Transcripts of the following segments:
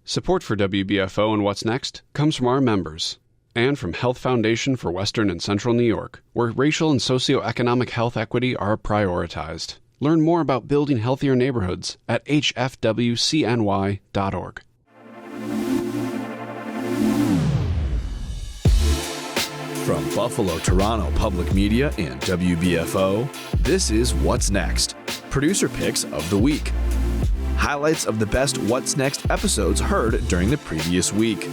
Support for WBFO and What's Next comes from our members and from Health Foundation for Western and Central New York, where racial and socioeconomic health equity are prioritized. Learn more about building healthier neighborhoods at hfwcny.org. From Buffalo, Toronto Public Media and WBFO, this is What's Next, producer picks of the week. Highlights of the best What's Next episodes heard during the previous week.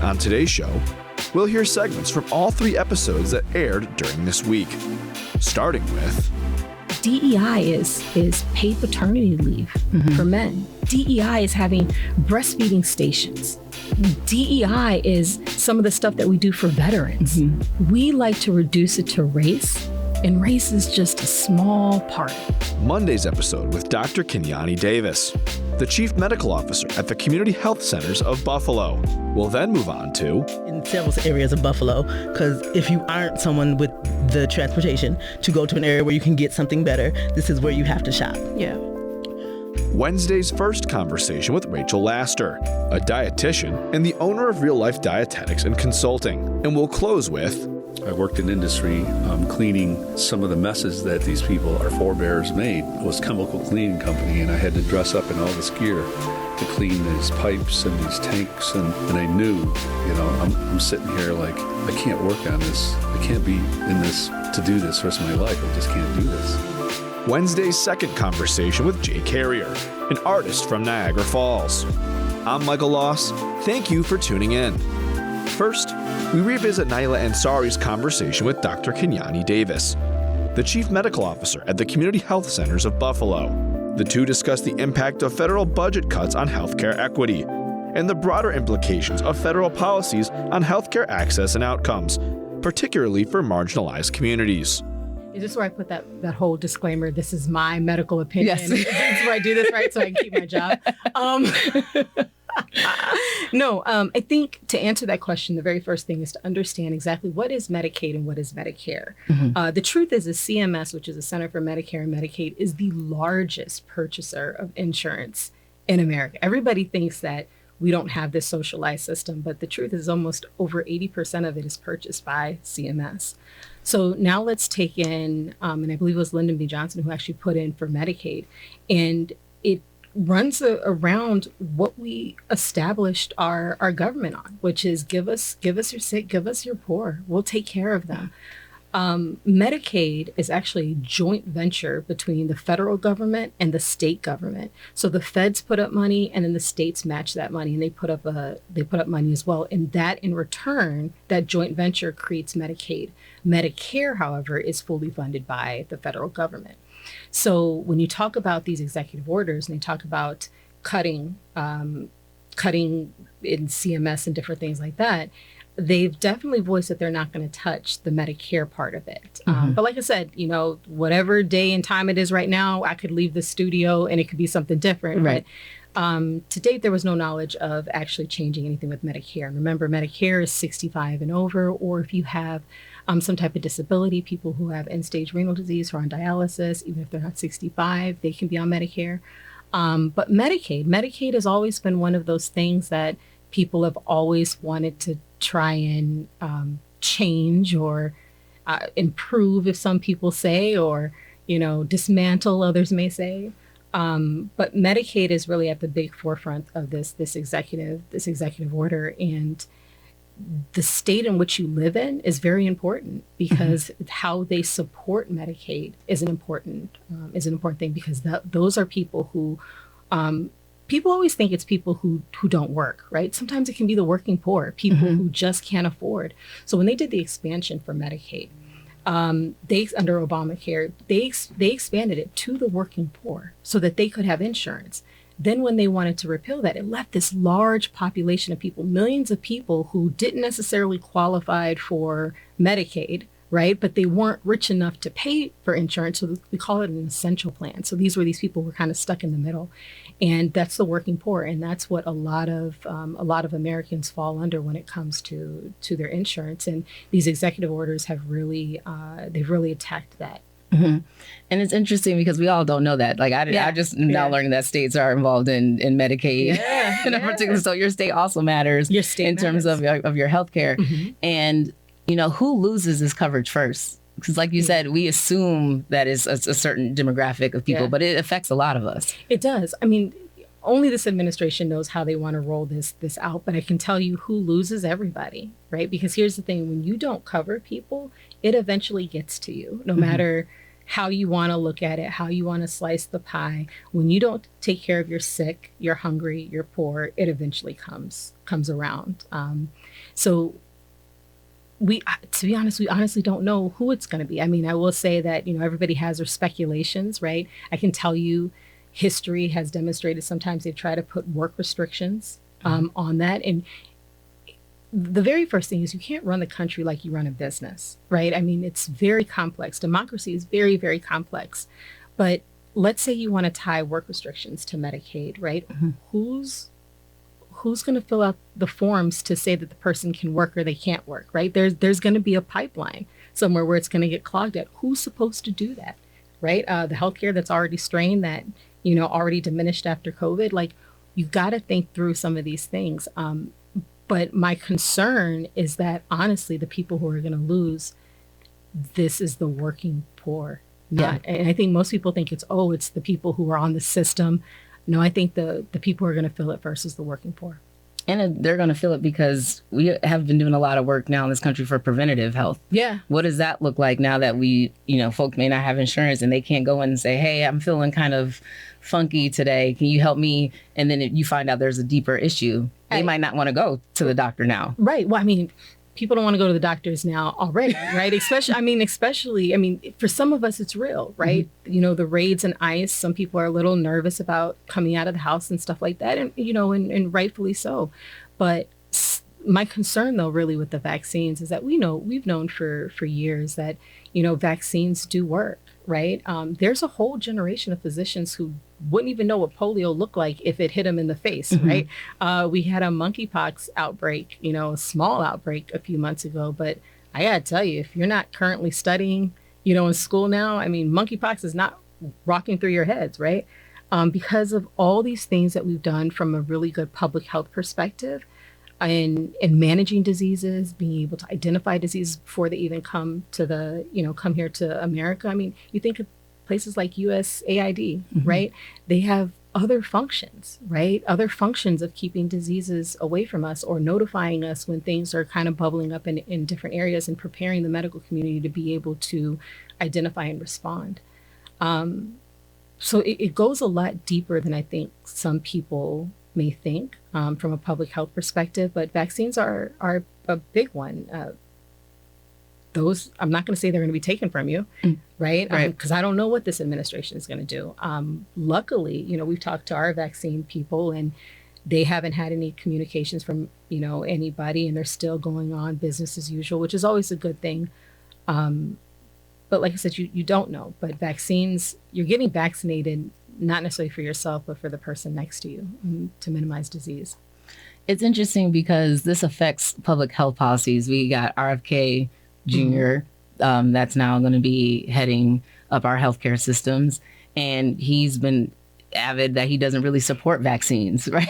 On today's show, we'll hear segments from all 3 episodes that aired during this week, starting with DEI is paid paternity leave for men. DEI is having breastfeeding stations. DEI is some of the stuff that we do for veterans. We like to reduce it to race, and race is just a small part. Monday's episode with Dr. Kenyani Davis, the Chief Medical Officer at the Community Health Centers of Buffalo. We'll then move on to in several areas of Buffalo, because if you aren't someone with the transportation to go to an area where you can get something better, this is where you have to shop. Yeah. Wednesday's first conversation with Rachel Laster, a dietitian and the owner of Real-Life Dietetics and Consulting. And we'll close with I worked in industry cleaning some of the messes that these people, our forebears, made. It was a chemical cleaning company, and I had to dress up in all this gear to clean these pipes and these tanks, and I knew, I'm sitting here like, I can't work on this. I can't be in this to do this the rest of my life. I just can't do this. Wednesday's second conversation with Jay Carrier, an artist from Niagara Falls. I'm Michael Loss. Thank you for tuning in. First, we revisit Naila Ansari's conversation with Dr. Kenyani Davis, the Chief Medical Officer at the Community Health Centers of Buffalo. The two discuss the impact of federal budget cuts on healthcare equity and the broader implications of federal policies on healthcare access and outcomes, particularly for marginalized communities. Is this where I put that whole disclaimer, this is my medical opinion? Yes. This is where I do this, right? So I can keep my job. No, I think to answer that question, the very first thing is to understand exactly what is Medicaid and what is Medicare. The truth is CMS, which is the Center for Medicare and Medicaid, is the largest purchaser of insurance in America. Everybody thinks that we don't have this socialized system, but the truth is almost over 80% of it is purchased by CMS. So now let's take in, and I believe it was Lyndon B. Johnson who actually put in for Medicaid, and it runs around what we established our government on, which is give us your sick, give us your poor. We'll take care of them. Medicaid is actually a joint venture between the federal government and the state government. So the feds put up money, and then the states match that money, and they put up money as well. And that, in return, that joint venture creates Medicaid. Medicare, however, is fully funded by the federal government. So when you talk about these executive orders and they talk about cutting in CMS and different things like that, they've definitely voiced that they're not going to touch the Medicare part of it. But like I said, whatever day and time it is right now, I could leave the studio and it could be something different. Right. But to date, there was no knowledge of actually changing anything with Medicare. And remember, Medicare is 65 and over, or if you have some type of disability, people who have end-stage renal disease or on dialysis, even if they're not 65, they can be on Medicare. But Medicaid has always been one of those things that people have always wanted to try and change or improve, if some people say, or, dismantle, others may say. But Medicaid is really at the big forefront of this executive order, and the state in which you live in is very important, because how they support Medicaid is an important thing, because those are people who people always think it's people who don't work, right? Sometimes it can be the working poor, people who just can't afford. So when they did the expansion for Medicaid, they under Obamacare, they expanded it to the working poor so that they could have insurance. Then when they wanted to repeal that, it left this large population of people, millions of people who didn't necessarily qualify for Medicaid, right? But they weren't rich enough to pay for insurance. So we call it an essential plan. So these people were kind of stuck in the middle. And that's the working poor. And that's what a lot of Americans fall under when it comes to their insurance. And these executive orders have really, they've really attacked that Mm-hmm. And it's interesting because we all don't know that. Like I just now learning that states are involved in Medicaid in a particular. So your state also matters your state in terms of your health care. Mm-hmm. And, who loses this coverage first? Because like you said, we assume that is a certain demographic of people, but it affects a lot of us. It does. I mean, only this administration knows how they want to roll this out, but I can tell you who loses: everybody, right? Because here's the thing, when you don't cover people, it eventually gets to you, no matter how you want to look at it, how you want to slice the pie. When you don't take care of your sick, you're hungry, you're poor, it eventually comes around. So to be honest, we honestly don't know who it's going to be. I mean, I will say that, everybody has their speculations, right? I can tell you history has demonstrated sometimes they try to put work restrictions on that. And the very first thing is you can't run the country like you run a business, right? I mean, it's very complex. Democracy is very, very complex. But let's say you want to tie work restrictions to Medicaid, right? Mm-hmm. Who's going to fill out the forms to say that the person can work or they can't work, right? There's going to be a pipeline somewhere where it's going to get clogged at. Who's supposed to do that, right? The healthcare that's already strained, that, already diminished after COVID, like you've got to think through some of these things. But my concern is that honestly, the people who are going to lose, this is the working poor. And I think most people think it's the people who are on the system. No, I think the people who are going to feel it first is the working poor. And they're going to feel it because we have been doing a lot of work now in this country for preventative health. Yeah. What does that look like now that we, folks may not have insurance and they can't go in and say, hey, I'm feeling kind of funky today. Can you help me? And then you find out there's a deeper issue. They might not want to go to the doctor now. Right. Well, I mean, people don't want to go to the doctors now already, right? Especially, for some of us, it's real, right? Mm-hmm. The raids and ICE, some people are a little nervous about coming out of the house and stuff like that. And, and rightfully so. But my concern, though, really with the vaccines is that we've known for years that, vaccines do work, right? There's a whole generation of physicians who wouldn't even know what polio looked like if it hit them in the face, right? We had a monkeypox outbreak, a small outbreak a few months ago. But I got to tell you, if you're not currently studying, in school now, monkeypox is not rocking through your heads, right? Because of all these things that we've done from a really good public health perspective in managing diseases, being able to identify diseases before they even come here to America. You think of places like USAID, right? They have other functions, right? Other functions of keeping diseases away from us or notifying us when things are kind of bubbling up in different areas and preparing the medical community to be able to identify and respond. So it goes a lot deeper than I think some people may think from a public health perspective, but vaccines are a big one. Those, I'm not going to say they're going to be taken from you, right? Because I don't know what this administration is going to do. Luckily, we've talked to our vaccine people and they haven't had any communications from, anybody, and they're still going on business as usual, which is always a good thing. But like I said, you don't know. But vaccines, you're getting vaccinated, not necessarily for yourself, but for the person next to you to minimize disease. It's interesting because this affects public health policies. We got RFK Jr. That's now going to be heading up our healthcare systems. And he's been avid that he doesn't really support vaccines, right?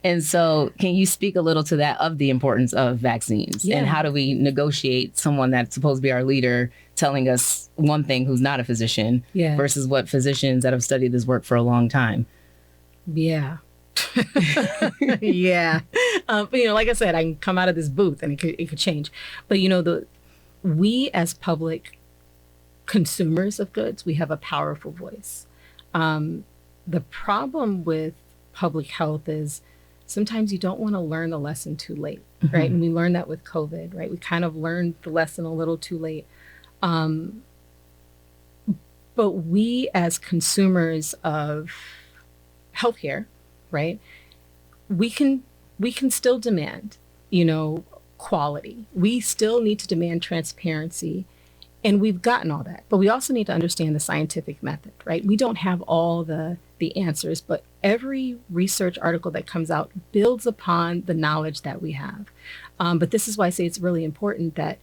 And so can you speak a little to that, of the importance of vaccines? And how do we negotiate someone that's supposed to be our leader telling us one thing who's not a physician versus what physicians that have studied this work for a long time? Yeah. Yeah. But, like I said, I can come out of this booth and it could change. But, we as public consumers of goods, we have a powerful voice. The problem with public health is sometimes you don't want to learn the lesson too late, right? And we learned that with COVID, right? We kind of learned the lesson a little too late. But we as consumers of healthcare, right? We can still demand, quality. We still need to demand transparency. And we've gotten all that, but we also need to understand the scientific method, right? We don't have all the answers, but every research article that comes out builds upon the knowledge that we have. But this is why I say it's really important that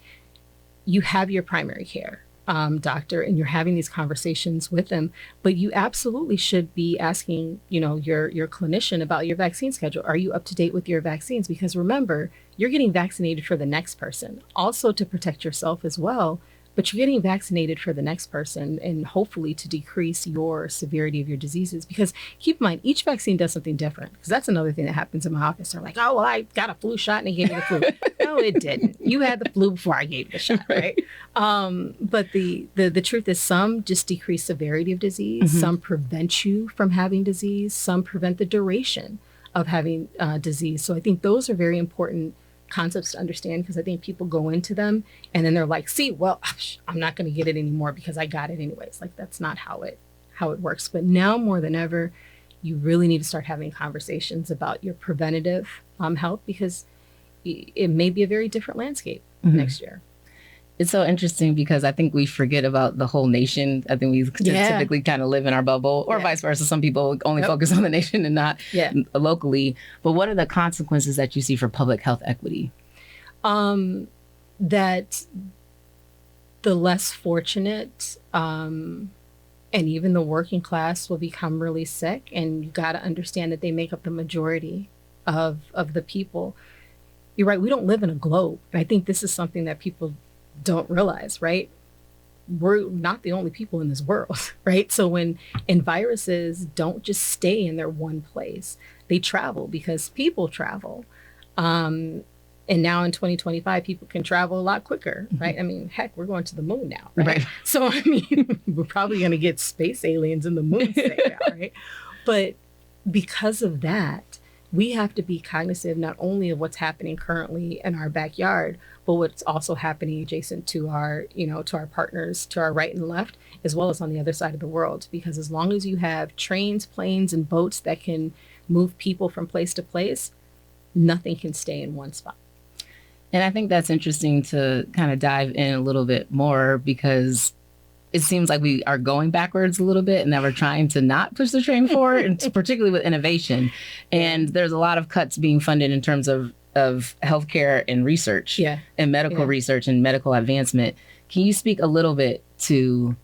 you have your primary care, doctor and you're having these conversations with them, but you absolutely should be asking, your clinician about your vaccine schedule. Are you up to date with your vaccines? Because remember, you're getting vaccinated for the next person, also to protect yourself as well. But you're getting vaccinated for the next person and hopefully to decrease your severity of your diseases. Because keep in mind, each vaccine does something different. Because that's another thing that happens in my office. They're like, oh, well, I got a flu shot and they gave me the flu. No, it didn't. You had the flu before I gave you the shot, right? But the truth is some just decrease severity of disease. Some prevent you from having disease. Some prevent the duration of having disease. So I think those are very important concepts to understand, because I think people go into them and then they're like, see, well, I'm not going to get it anymore because I got it anyways. Like, that's not how it works. But now more than ever, you really need to start having conversations about your preventative health, because it may be a very different landscape next year. It's so interesting because I think we forget about the whole nation. I think we typically kind of live in our bubble, or vice versa. Some people only focus on the nation and not locally. But what are the consequences that you see for public health equity? That the less fortunate and even the working class will become really sick. And you got to understand that they make up the majority of the people. You're right. We don't live in a globe. And I think this is something that people don't realize, right? We're not the only people in this world, right? So when viruses don't just stay in their one place, they travel because people travel. And now in 2025, people can travel a lot quicker, right? I mean, heck, we're going to the moon now, right? So, I mean, we're probably going to get space aliens in the moon state now, right? But because of that, we have to be cognizant not only of what's happening currently in our backyard, but what's also happening adjacent to our, to our partners, to our right and left, as well as on the other side of the world. Because as long as you have trains, planes, and boats that can move people from place to place, nothing can stay in one spot. And I think that's interesting to kind of dive in a little bit more, because it seems like we are going backwards a little bit and that we're trying to not push the train forward, and particularly with innovation. And there's a lot of cuts being funded in terms of healthcare and research and medical research and medical advancement. Can you speak a little bit to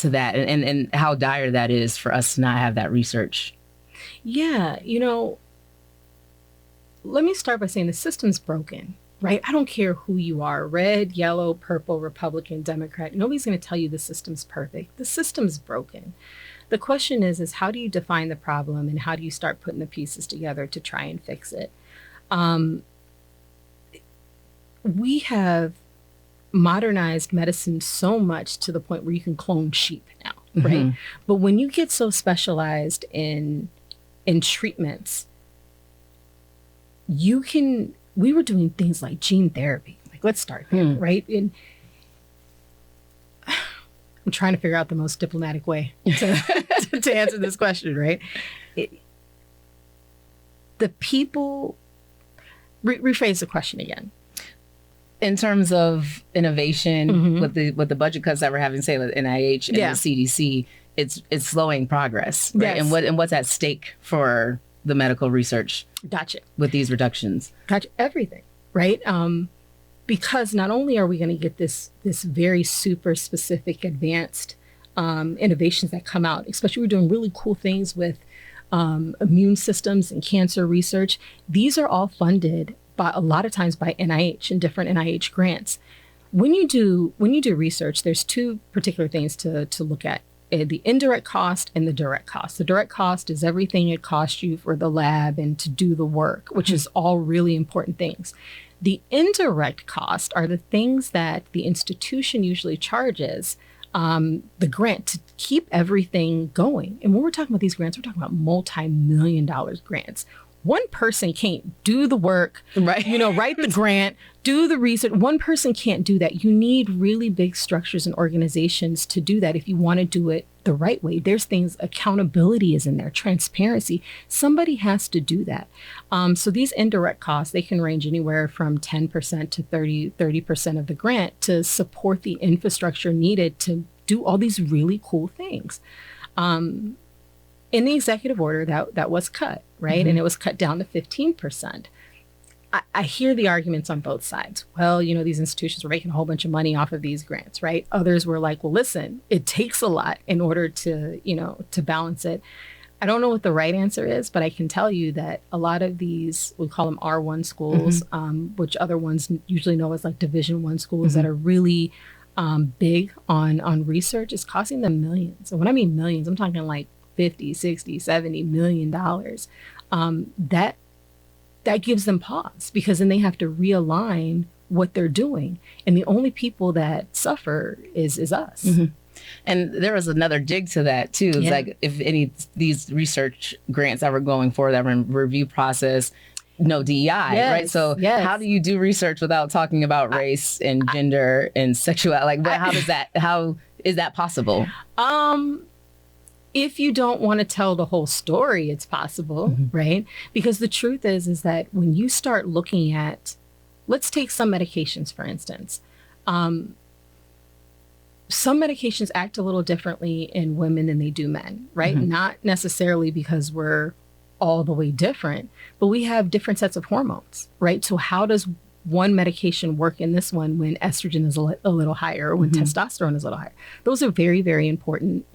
that and how dire that is for us to not have that research? Yeah, let me start by saying the system's broken. Right? I don't care who you are, red, yellow, purple, Republican, Democrat. Nobody's going to tell you the system's perfect. The system's broken. The question is how do you define the problem and how do you start putting the pieces together to try and fix it? We have modernized medicine so much to the point where you can clone sheep now, right? But when you get so specialized in treatments, we were doing things like gene therapy. Like, let's start there, right? And I'm trying to figure out the most diplomatic way to answer this question, right? The people, rephrase the question again. In terms of innovation, with the budget cuts that we're having, say, with NIH and the CDC, it's slowing progress, right? Yes. And what's at stake for the medical research? Gotcha. With these reductions? Gotcha. Everything, right? Because not only are we going to get this very super specific advanced innovations that come out, especially we're doing really cool things with immune systems and cancer research. These are all funded by a lot of times by NIH and different NIH grants. When you do research, there's two particular things to look at. The indirect cost and the direct cost. The direct cost is everything it costs you for the lab and to do the work, which is all really important things. The indirect cost are the things that the institution usually charges the grant to keep everything going. And when we're talking about these grants, we're talking about multi-million-dollar grants. One person can't do the work, right? Write the grant, do the research. One person can't do that. You need really big structures and organizations to do that if you want to do it the right way. There's things, accountability is in there, transparency. Somebody has to do that. So these indirect costs, they can range anywhere from 10% to 30% of the grant to support the infrastructure needed to do all these really cool things. In the executive order, that was cut, right? And it was cut down to 15%. I hear the arguments on both sides. Well, you know, these institutions were making a whole bunch of money off of these grants, right? Others were like, well, listen, it takes a lot in order to, you know, to balance it. I don't know what the right answer is, but I can tell you that a lot of these, we call them R1 schools, which other ones usually know as like Division I schools that are really big on research, is costing them millions. And when I mean millions, I'm talking like 50, 60, 70 million dollars. That gives them pause, because then they have to realign what they're doing. And the only people that suffer is us. And there was another jig to that too. It's like if any these research grants that were going for that were in review process, no DEI, right? So how do you do research without talking about race and gender and sexuality? Like, how is that possible? If you don't want to tell the whole story, it's possible, right? Because the truth is that when you start looking at, let's take some medications, for instance. Some medications act a little differently in women than they do men, right? Not necessarily because we're all the way different, but we have different sets of hormones, right? So how does one medication work in this one when estrogen is a little higher, or when testosterone is a little higher? Those are very, very important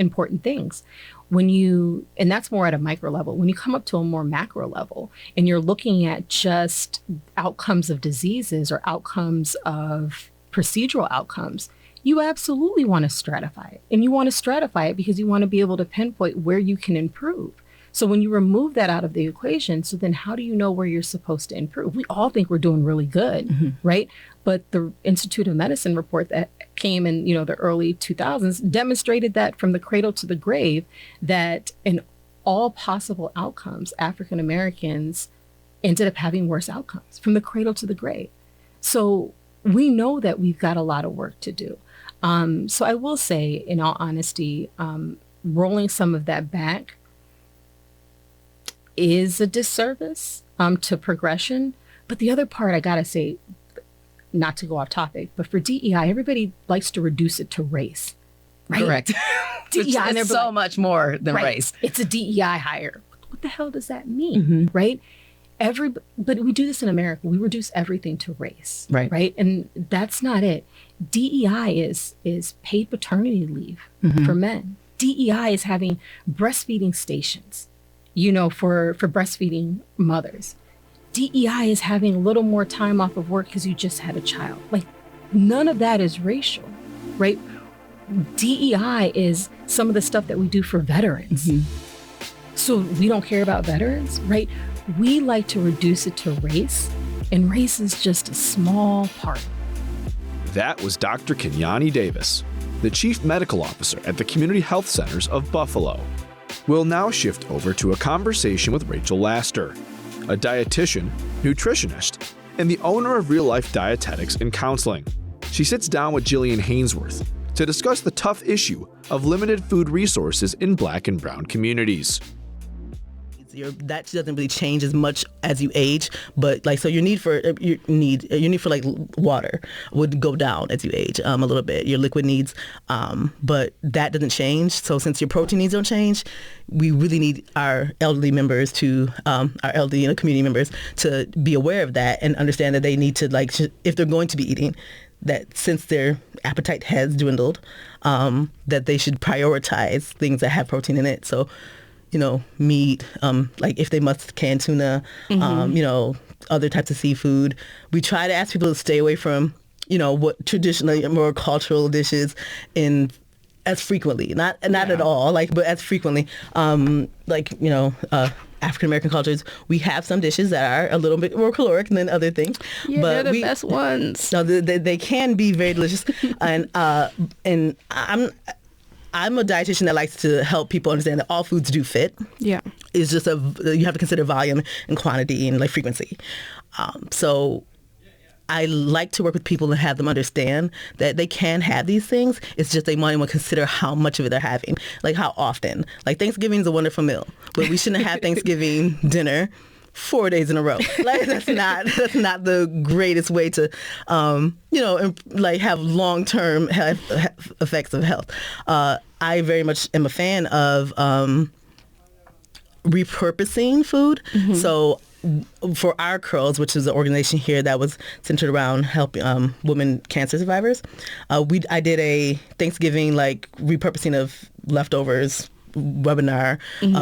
things. And that's more at a micro level. When you come up to a more macro level and you're looking at just outcomes of diseases or outcomes of procedural outcomes, you absolutely want to stratify it. And you want to stratify it because you want to be able to pinpoint where you can improve. So when you remove that out of the equation, so then how do you know where you're supposed to improve? We all think we're doing really good, right? But the Institute of Medicine report that came in, the early 2000s demonstrated that from the cradle to the grave, that in all possible outcomes, African Americans ended up having worse outcomes from the cradle to the grave. So we know that we've got a lot of work to do. So I will say, in all honesty, rolling some of that back is a disservice to progression. But the other part, I gotta say, not to go off topic, but for DEI, everybody likes to reduce it to race. Right? Correct. DEI, it's so much more than race. It's a DEI hire. What the hell does that mean, right? But we do this in America. We reduce everything to race, right? And that's not it. DEI is paid paternity leave for men. DEI is having breastfeeding stations, for breastfeeding mothers. DEI is having a little more time off of work because you just had a child. Like, none of that is racial, right? DEI is some of the stuff that we do for veterans. So we don't care about veterans, right? We like to reduce it to race, and race is just a small part. That was Dr. Kenyani Davis, the Chief Medical Officer at the Community Health Centers of Buffalo. We'll now shift over to a conversation with Rachel Laster, a dietitian, nutritionist, and the owner of Real-Life Dietetics and Consulting. She sits down with Jillian Hanesworth to discuss the tough issue of limited food resources in Black and Brown communities. That doesn't really change as much as you age, but your need for like water would go down as you age a little bit. Your liquid needs, but that doesn't change. So since your protein needs don't change, we really need our elderly members our elderly community members to be aware of that and understand that they need to if they're going to be eating, that since their appetite has dwindled, that they should prioritize things that have protein in it. So, meat, if they must, canned tuna, other types of seafood. We try to ask people to stay away from, what traditionally more cultural dishes as frequently, not at all, but as frequently. African American cultures, we have some dishes that are a little bit more caloric than other things. Yeah, but they're the best ones. No, they can be very delicious, and I'm a dietitian that likes to help people understand that all foods do fit. Yeah. It's just you have to consider volume and quantity and frequency. So I like to work with people and have them understand that they can have these things. It's just they might want to consider how much of it they're having, how often. Thanksgiving is a wonderful meal, but we shouldn't have Thanksgiving dinner 4 days in a row. That's not the greatest way to, have long-term effects of health. I very much am a fan of repurposing food. So for our Curls, which is an organization here that was centered around helping women cancer survivors, I did a Thanksgiving repurposing of leftovers webinar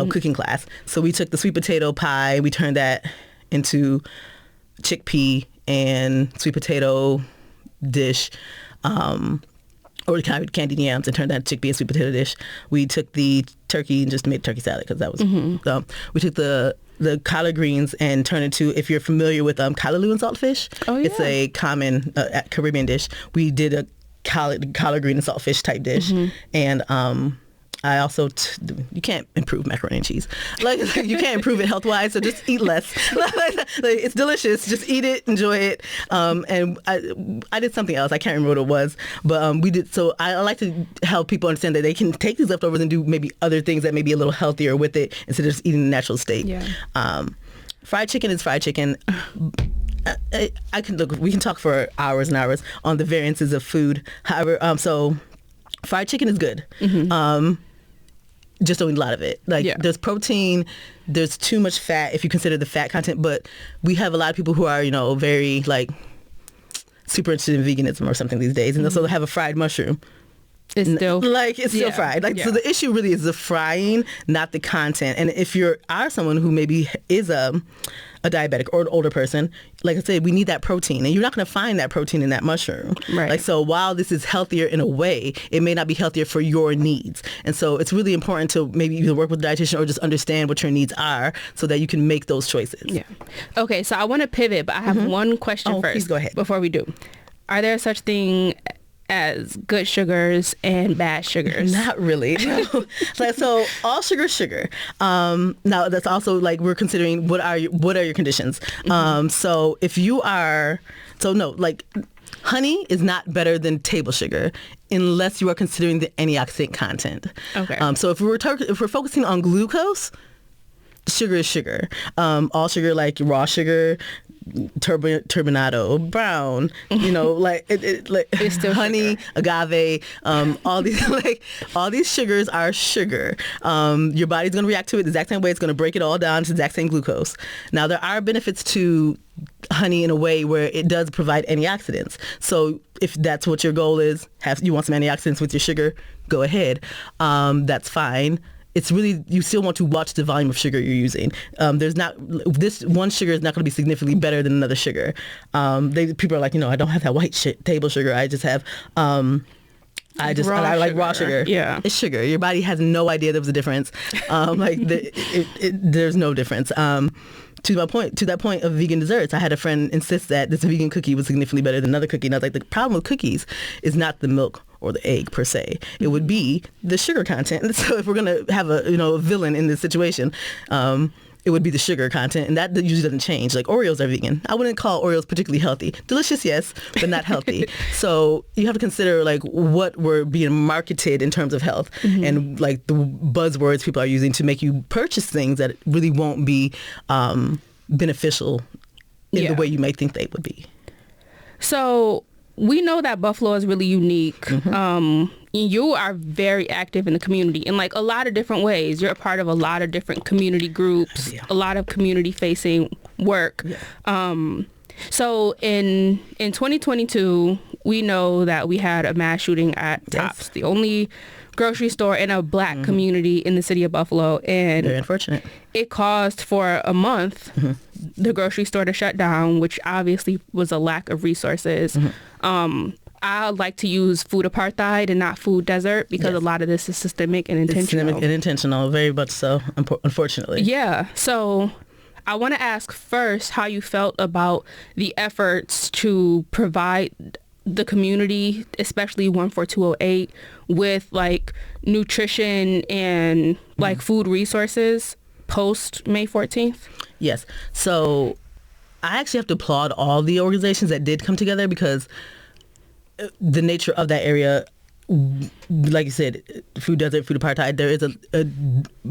cooking class. So we took the sweet potato pie, we turned that into chickpea and sweet potato dish, or candied yams, and turned that chickpea and sweet potato dish. We took the turkey and just made turkey salad because that was. We took the collard greens and turned it into, if you're familiar with callaloo and saltfish, it's a common Caribbean dish. We did a collard green and saltfish type dish, and I also, you can't improve macaroni and cheese. You can't improve it health-wise, so just eat less. It's delicious. Just eat it, enjoy it. And I did something else. I can't remember what it was. But we did, so I like to help people understand that they can take these leftovers and do maybe other things that may be a little healthier with it instead of just eating the natural state. Yeah. Fried chicken is fried chicken. We can talk for hours and hours on the variances of food. However, so fried chicken is good. Just don't eat a lot of it. There's protein, there's too much fat if you consider the fat content, but we have a lot of people who are, very super interested in veganism or something these days, and they'll have a fried mushroom. It's still still fried. So the issue really is the frying, not the content. And if you are someone who maybe is a diabetic or an older person, like I said, we need that protein, and you're not going to find that protein in that mushroom. Right. So while this is healthier in a way, it may not be healthier for your needs. And so it's really important to maybe either work with a dietitian or just understand what your needs are so that you can make those choices. Yeah. Okay, so I want to pivot, but I have one question first. Please go ahead. Before we do. Are there such thing as good sugars and bad sugars? Not really. So all sugar is sugar. Now that's also we're considering what are your conditions. So if you are, honey is not better than table sugar unless you are considering the antioxidant content. Okay. So if we're focusing on glucose, sugar is sugar. All sugar, like raw sugar, turbinado, brown, it's still honey, sugar. Agave, all these sugars are sugar. Your body's going to react to it the exact same way. It's going to break it all down to the exact same glucose. Now, there are benefits to honey in a way where it does provide antioxidants. So if that's what your goal is, you want some antioxidants with your sugar, go ahead. That's fine. It's really, you still want to watch the volume of sugar you're using. This one sugar is not going to be significantly better than another sugar. People are like, I don't have that white table sugar. I just have, I like raw sugar. Yeah. It's sugar. Your body has no idea there was a difference. There's no difference. To that point of vegan desserts, I had a friend insist that this vegan cookie was significantly better than another cookie. And I was like, the problem with cookies is not the milk or the egg per se. It would be the sugar content. And so if we're going to have a villain in this situation, it would be the sugar content, and that usually doesn't change. Like Oreos are vegan. I wouldn't call Oreos particularly healthy. Delicious, yes, but not healthy. So you have to consider what we're being marketed in terms of health, and the buzzwords people are using to make you purchase things that really won't be beneficial in the way you may think they would be. So we know that Buffalo is really unique. You are very active in the community in a lot of different ways. You're a part of a lot of different community groups, a lot of community facing work. So in 2022, we know that we had a mass shooting at Tops, the only grocery store in a Black community in the city of Buffalo. And very unfortunate. It caused for a month the grocery store to shut down, which obviously was a lack of resources. I like to use food apartheid and not food desert because a lot of this is systemic and intentional. It's systemic and intentional, very much so, unfortunately. Yeah. So I want to ask first how you felt about the efforts to provide the community, especially 14208, with nutrition and food resources post May 14th. Yes. So I actually have to applaud all the organizations that did come together because the nature of that area, like you said, food desert, food apartheid, there is a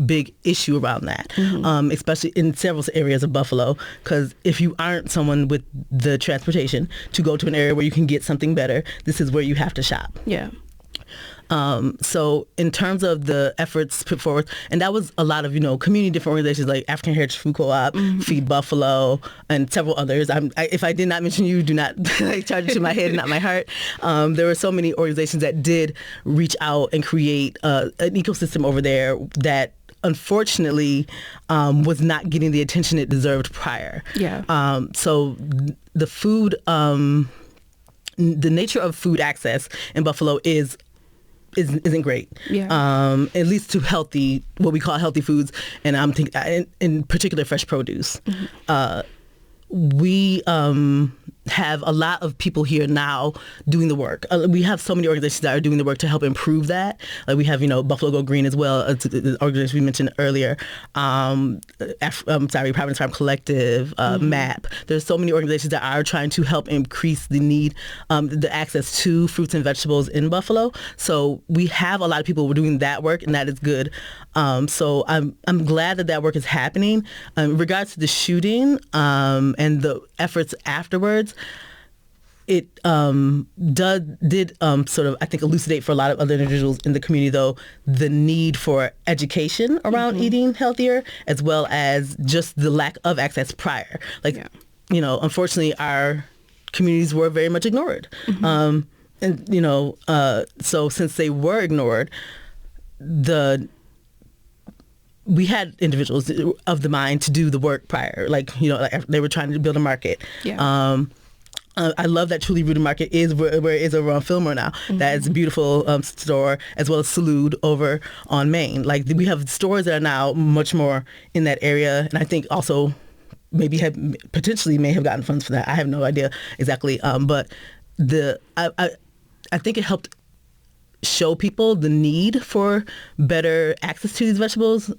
big issue around that, especially in several areas of Buffalo, because if you aren't someone with the transportation to go to an area where you can get something better, this is where you have to shop. Yeah. So in terms of the efforts put forward, and that was a lot of, community different organizations like African Heritage Food Co-op, Feed Buffalo, and several others. If I did not mention you, do not charge it to my head, not my heart. There were so many organizations that did reach out and create an ecosystem over there that unfortunately was not getting the attention it deserved prior. Yeah. So the food, the nature of food access in Buffalo isn't great. Yeah. At least to what we call healthy foods, and I'm thinking in particular fresh produce. We have a lot of people here now doing the work. We have so many organizations that are doing the work to help improve that. We have, Buffalo Go Green as well, the organization we mentioned earlier. Providence Farm Collective, MAP. There's so many organizations that are trying to help increase the need, the access to fruits and vegetables in Buffalo. So we have a lot of people doing that work, and that is good. So I'm glad that work is happening. In regards to the shooting and the efforts afterwards, it did sort of, I think, elucidate for a lot of other individuals in the community, though, the need for education around eating healthier, as well as just the lack of access prior. Unfortunately, our communities were very much ignored. So since they were ignored, we had individuals of the mind to do the work prior, they were trying to build a market. Yeah. I love that Truly Rooted Market is where it is over on Fillmore now. That is a beautiful store, as well as Salud over on Main. We have stores that are now much more in that area, and I think also maybe potentially may have gotten funds for that. I have no idea exactly, but I think it helped show people the need for better access to these vegetables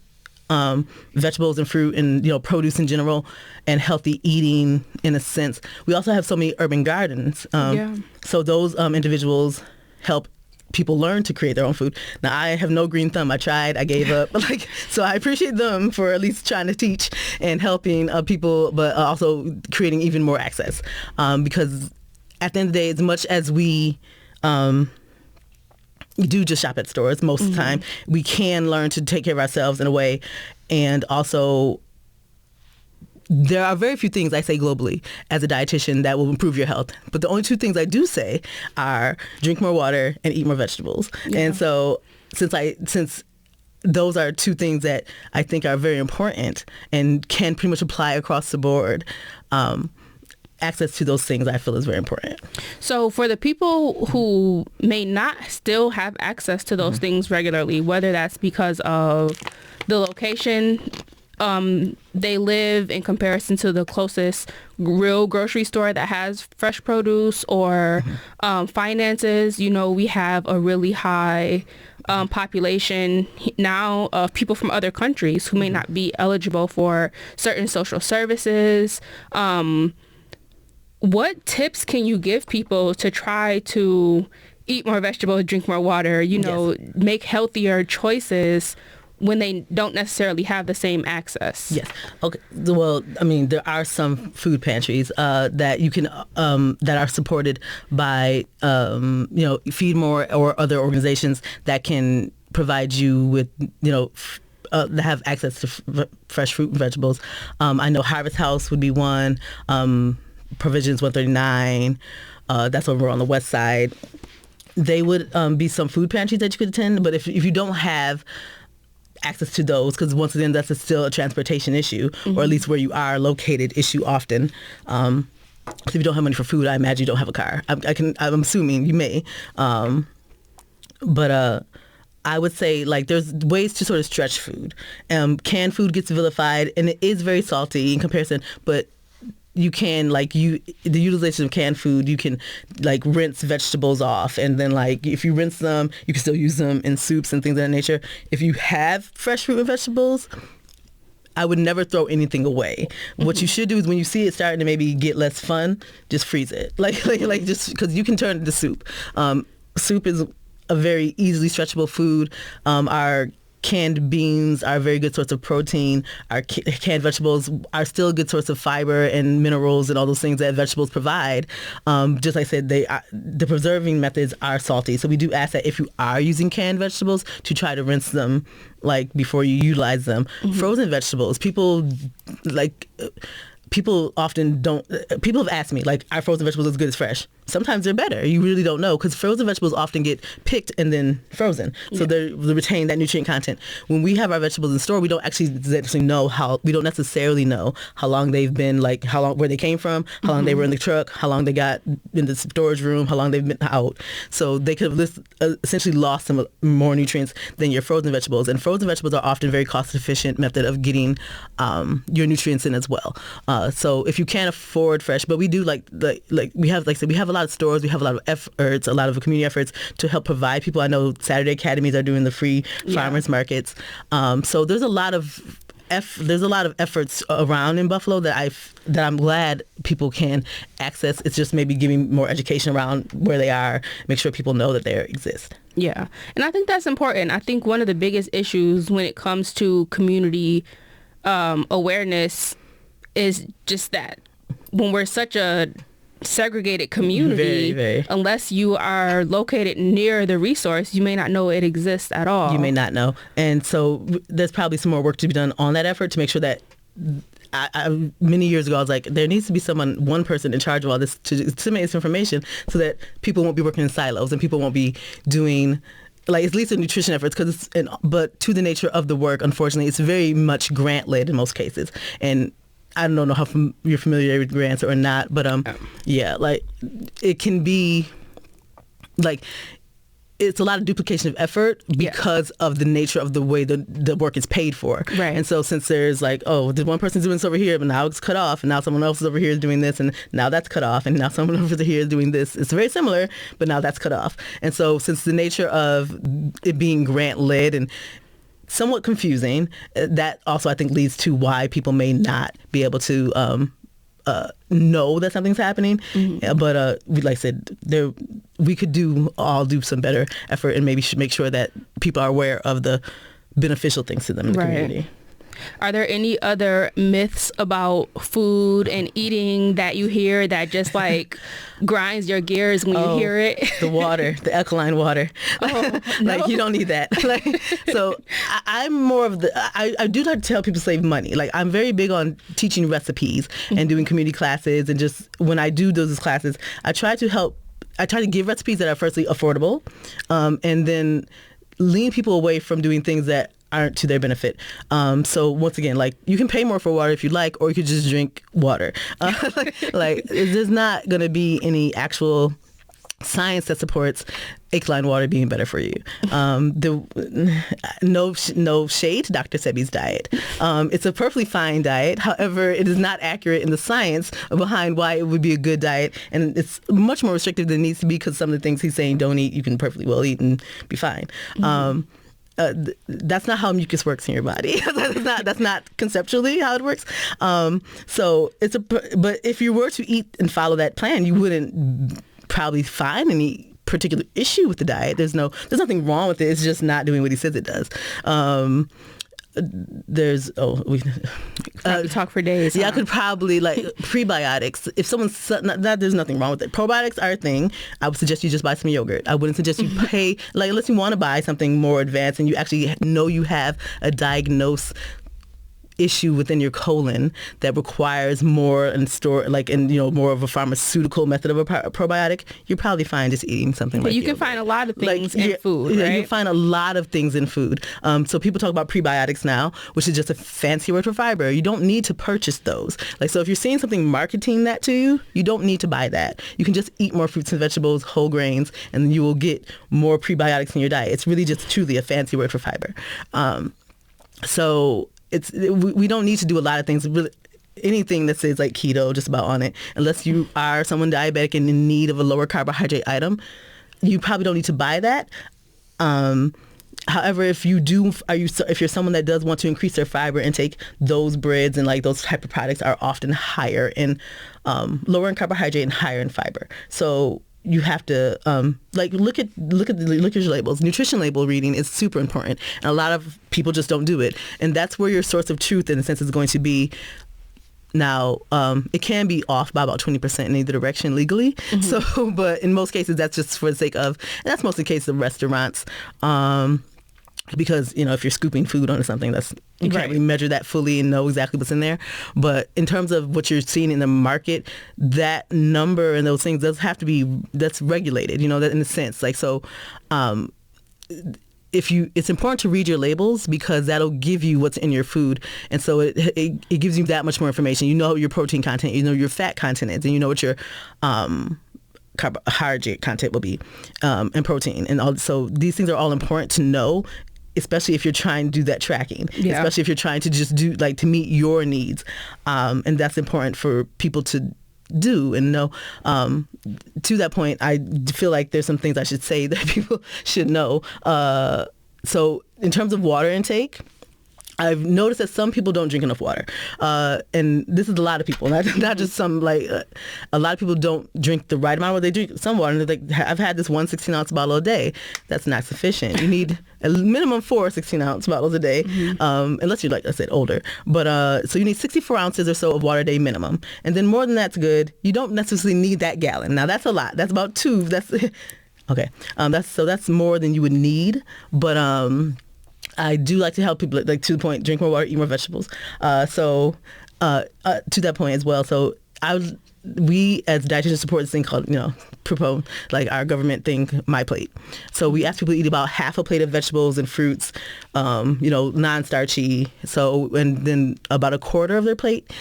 and fruit and produce in general, and healthy eating in a sense. We also have so many urban gardens. So those individuals help people learn to create their own food. Now, I have no green thumb. I tried. I gave up. So I appreciate them for at least trying to teach and helping people, but also creating even more access. Because at the end of the day, as much as we do just shop at stores most of the time, we can learn to take care of ourselves in a way. And also, there are very few things I say globally as a dietitian that will improve your health. But the only two things I do say are drink more water and eat more vegetables. Yeah. And so since those are two things that I think are very important and can pretty much apply across the board, access to those things I feel is very important. So for the people who may not still have access to those things regularly, whether that's because of the location they live in comparison to the closest real grocery store that has fresh produce, or finances, we have a really high population now of people from other countries who may not be eligible for certain social services. What tips can you give people to try to eat more vegetables, drink more water, make healthier choices when they don't necessarily have the same access? Yes. Okay. Well, there are some food pantries that you can that are supported by Feed More or other organizations that can provide you with that have access to fresh fruit and vegetables. I know Harvest House would be one. Provisions 139, that's over on the west side. They would be some food pantries that you could attend, but if you don't have access to those, because once again, that's still a transportation issue, or at least where you are located issue often. So if you don't have money for food, I imagine you don't have a car. I'm assuming you may. But I would say there's ways to sort of stretch food. Canned food gets vilified, and it is very salty in comparison, but you can the utilization of canned food, you can rinse vegetables off, and then if you rinse them, you can still use them in soups and things of that nature. If you have fresh fruit and vegetables, I would never throw anything away. What you should do is when you see it starting to maybe get less fun, just freeze it. Just because you can turn it into soup. Soup is a very easily stretchable food. Our canned beans are a very good source of protein. Our canned vegetables are still a good source of fiber and minerals and all those things that vegetables provide. Just like I said, the preserving methods are salty. So we do ask that if you are using canned vegetables to try to rinse them like before you utilize them. Frozen vegetables, people often don't. People have asked me, like, are frozen vegetables as good as fresh? Sometimes they're better. You really don't know, because frozen vegetables often get picked and then frozen, so they retain that nutrient content. When we have our vegetables in store, we don't don't necessarily know how long they've been, like where they came from, how long they were in the truck, how long they got in the storage room, how long they've been out. So they could have essentially lost some more nutrients than your frozen vegetables. And frozen vegetables are often a very cost efficient method of getting your nutrients in as well. So if you can't afford fresh, but we do we have a lot of stores, we have a lot of efforts, a lot of community efforts to help provide people. I know Saturday Academies are doing the free farmers markets. So there's a lot of efforts around in Buffalo that I'm glad people can access. It's just maybe giving more education around where they are, make sure people know that they exist. Yeah, and I think that's important. I think one of the biggest issues when it comes to community awareness is just that when we're such a segregated community, very. Unless you are located near the resource, you may not know it exists at all. You may not know. And so there's probably some more work to be done on that effort to make sure that many years ago, I was like, there needs to be one person in charge of all this to disseminate this information so that people won't be working in silos and people won't be doing at least in nutrition efforts, but to the nature of the work, unfortunately, it's very much grant-led in most cases. And I don't know how you're familiar with grants or not, but it can be it's a lot of duplication of effort because of the nature of the way the work is paid for. Right. And so since there's this one person's doing this over here, but now it's cut off, and now someone else is over here is doing this, and now that's cut off, and now someone over here is doing this. It's very similar, but now that's cut off. And so since the nature of it being grant-led and somewhat confusing, that also I think leads to why people may not be able to know that something's happening. But like I said, we could do some better effort and maybe should make sure that people are aware of the beneficial things to them in the community. Are there any other myths about food and eating that you hear that just grinds your gears when you hear it? The water, the alkaline water. No. You don't need that. So I'm more of I do like to tell people to save money. I'm very big on teaching recipes and doing community classes, and just when I do those classes, I try to give recipes that are firstly affordable, and then lean people away from doing things that aren't to their benefit. So once again, you can pay more for water if you like, or you could just drink water. There's not going to be any actual science that supports alkaline water being better for you. No shade to Dr. Sebi's diet. It's a perfectly fine diet. However, it is not accurate in the science behind why it would be a good diet, and it's much more restrictive than it needs to be, because some of the things he's saying don't eat, you can perfectly well eat and be fine. That's not how mucus works in your body. That's not conceptually how it works. So but if you were to eat and follow that plan, you wouldn't probably find any particular issue with the diet. There's nothing wrong with it. It's just not doing what he says it does. We talk for days. Yeah, I could probably prebiotics. If someone's there's nothing wrong with it. Probiotics are a thing. I would suggest you just buy some yogurt. I wouldn't suggest you pay unless you want to buy something more advanced and you actually know you have a diagnosed issue within your colon that requires more more of a pharmaceutical method of a probiotic. You're probably fine just eating something but like you can find a lot of things in food, right? You can find a lot of things in food. So people talk about prebiotics now, which is just a fancy word for fiber. You don't need to purchase those. So if you're seeing something marketing that to you, you don't need to buy that. You can just eat more fruits and vegetables, whole grains, and you will get more prebiotics in your diet. It's really just truly a fancy word for fiber. So we don't need to do a lot of things. Really, anything that says keto, just about on it, unless you are someone diabetic and in need of a lower carbohydrate item, you probably don't need to buy that. However, if you're someone that does want to increase their fiber intake, those breads and those type of products are often higher in lower in carbohydrate and higher in fiber. So you have to look at your labels. Nutrition label reading is super important, and a lot of people just don't do it. And that's where your source of truth, in a sense, is going to be. Now, it can be off by about 20% in either direction legally. So, but in most cases, that's just for the sake of, and that's mostly the case of restaurants. Because, if you're scooping food onto something, you can't really measure that fully and know exactly what's in there. But in terms of what you're seeing in the market, that number and those things that's regulated, that in a sense. It's important to read your labels because that'll give you what's in your food. And so it gives you that much more information. You know your protein content, you know your fat content is, and you know what your carbohydrate content will be, and protein. And so these things are all important to know, especially if you're trying to do that tracking, especially if you're trying to just do to meet your needs. And that's important for people to do and know. To that point, I feel like there's some things I should say that people should know. So in terms of water intake, I've noticed that some people don't drink enough water. And this is a lot of people, not just some, a lot of people don't drink the right amount. They drink some water, and they're like, I've had this 1 16-ounce bottle a day. That's not sufficient. You need a minimum 4 16-ounce bottles a day, unless you're, like I said, older. But so you need 64 ounces or so of water a day minimum. And then more than that's good. You don't necessarily need that gallon. Now, that's a lot. That's about 2. That's okay. That's more than you would need. But I do like to help people, to the point, drink more water, eat more vegetables. To that point as well. So we as dietitians support this thing called, propose, our government thing, My Plate. So we ask people to eat about half a plate of vegetables and fruits, non-starchy. So, and then about a quarter of their plate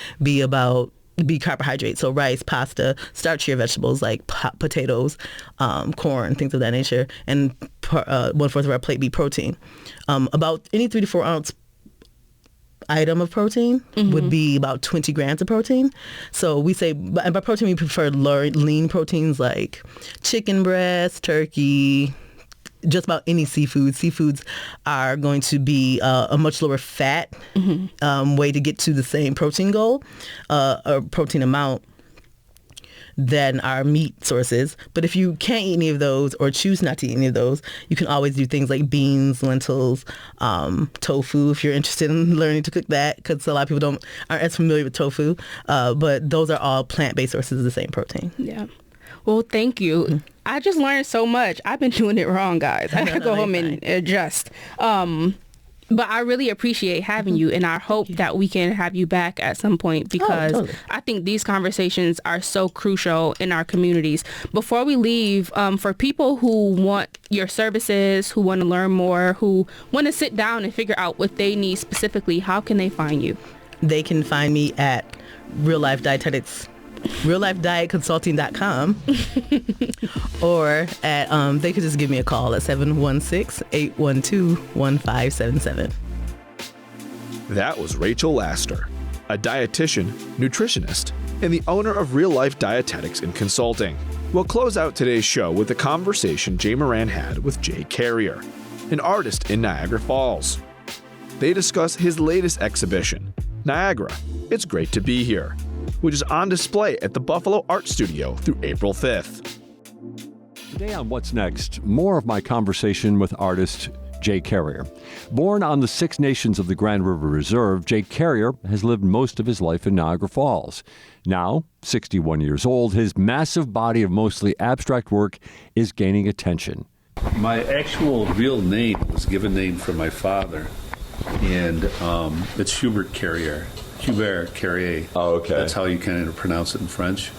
be carbohydrates, so rice, pasta, starchier vegetables like potatoes, corn, things of that nature, and 1/4 of our plate be protein. About any 3 to 4 ounce item of protein would be about 20 grams of protein. So we say, and by protein we prefer lean proteins like chicken breast, turkey, just about any seafood. Seafoods are going to be a much lower fat way to get to the same protein goal or protein amount than our meat sources. But if you can't eat any of those or choose not to eat any of those, you can always do things like beans, lentils, tofu if you're interested in learning to cook that, because a lot of people aren't as familiar with tofu. But those are all plant-based sources of the same protein. Yeah. Well, thank you. I just learned so much. I've been doing it wrong, guys. I gotta go home and adjust. But I really appreciate having you, and I hope that we can have you back at some point, because totally. I think these conversations are so crucial in our communities. Before we leave, for people who want your services, who want to learn more, who want to sit down and figure out what they need specifically, how can they find you? They can find me at Real-Life Dietetics, reallifedietconsulting.com, or at they could just give me a call at 716-812-1577. That was Rachel Laster, a dietitian, nutritionist, and the owner of Real-Life Dietetics and Consulting. We'll close out today's show with a conversation Jay Moran had with Jay Carrier, an artist in Niagara Falls. They discuss his latest exhibition, Niagara, It's Great to Be Here, which is on display at the Buffalo Art Studio through April 5th. Today on What's Next, more of my conversation with artist Jay Carrier. Born on the Six Nations of the Grand River Reserve, Jay Carrier has lived most of his life in Niagara Falls. Now, 61 years old, his massive body of mostly abstract work is gaining attention. My actual real name was a given name from my father, and it's Hubert Carrier. Hubert Carrier. Oh, okay. That's how you kind of pronounce it in French.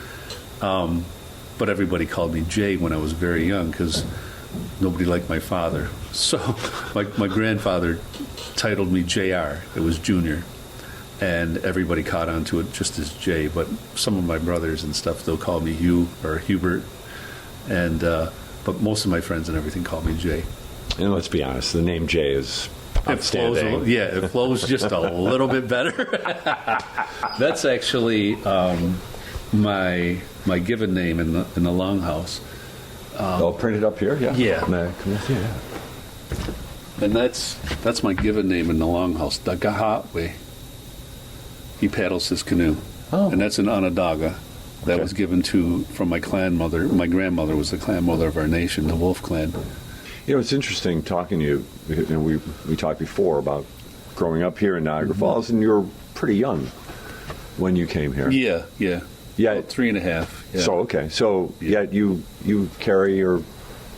But everybody called me Jay when I was very young because nobody liked my father. So my grandfather titled me JR. It was Junior. And everybody caught on to it just as Jay. But some of my brothers and stuff, they'll call me Hugh or Hubert. And but most of my friends and everything call me Jay. And let's be honest, the name Jay is outstanding. It flows just a little bit better. That's actually my given name in the Longhouse. I'll print it up here. Yeah. Yeah. And that's my given name in the Longhouse. Dagahatwe. He paddles his canoe, and that's an Onondaga. That was given from my clan mother. My grandmother was the clan mother of our nation, the Wolf clan. You know, it's interesting talking to you. You know, we talked before about growing up here in Niagara Falls, and you were pretty young when you came here. Yeah. Yeah, 3.5. Yeah. So okay, so yet you carry your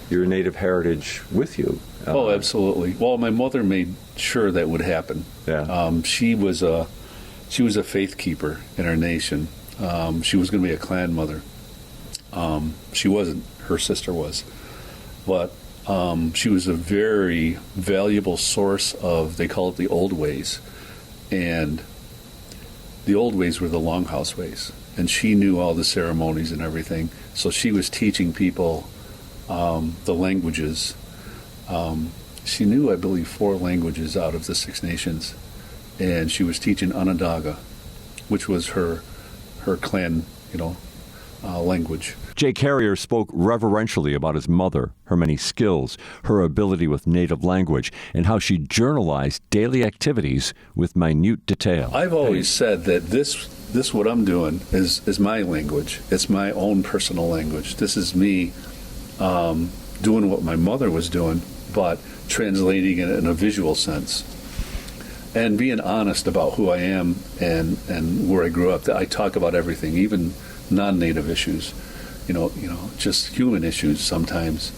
native heritage with you. Oh, absolutely. Well, my mother made sure that would happen. Yeah. She was a faith keeper in our nation. She was going to be a clan mother. She wasn't. Her sister was, but she was a very valuable source of, they call it the old ways, and the old ways were the longhouse ways. And she knew all the ceremonies and everything. So she was teaching people the languages. She knew, I believe, 4 languages out of the 6 nations. And she was teaching Onondaga, which was her clan, language. Jay Carrier spoke reverentially about his mother, her many skills, her ability with native language, and how she journalized daily activities with minute detail. I've always said that this what I'm doing is my language. It's my own personal language. This is me doing what my mother was doing, but translating it in a visual sense. And being honest about who I am and where I grew up. I talk about everything, even non-native issues. Just human issues sometimes.